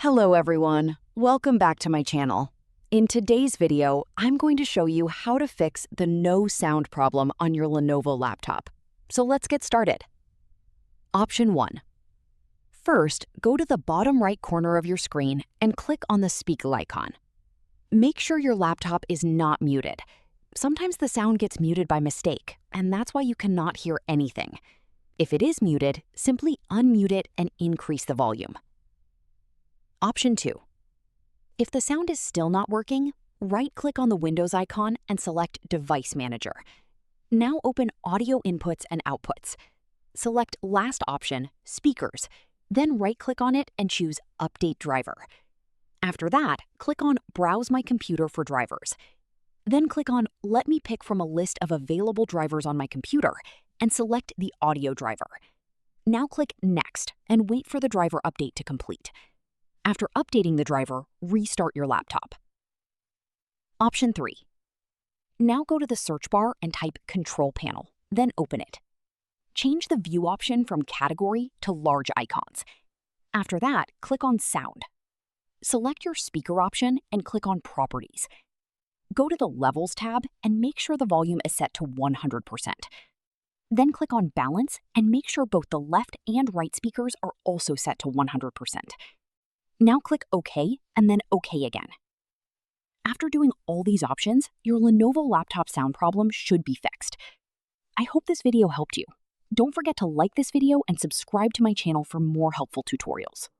Hello everyone, welcome back to my channel. In today's video, I'm going to show you how to fix the no sound problem on your Lenovo laptop. So let's get started. Option 1. First, go to the bottom right corner of your screen and click on the speaker icon. Make sure your laptop is not muted. Sometimes the sound gets muted by mistake, and that's why you cannot hear anything. If it is muted, simply unmute it and increase the volume. Option 2. If the sound is still not working, right-click on the Windows icon and select Device Manager. Now open Audio Inputs and Outputs. Select last option, Speakers, then right-click on it and choose Update Driver. After that, click on Browse My Computer for drivers. Then click on Let me pick from a list of available drivers on my computer and select the audio driver. Now click Next and wait for the driver update to complete. After updating the driver, restart your laptop. Option 3. Now go to the search bar and type Control Panel, then open it. Change the view option from Category to Large Icons. After that, click on Sound. Select your speaker option and click on Properties. Go to the Levels tab and make sure the volume is set to 100%. Then click on Balance and make sure both the left and right speakers are also set to 100%. Now click OK and then OK again. After doing all these options, your Lenovo laptop sound problem should be fixed. I hope this video helped you. Don't forget to like this video and subscribe to my channel for more helpful tutorials.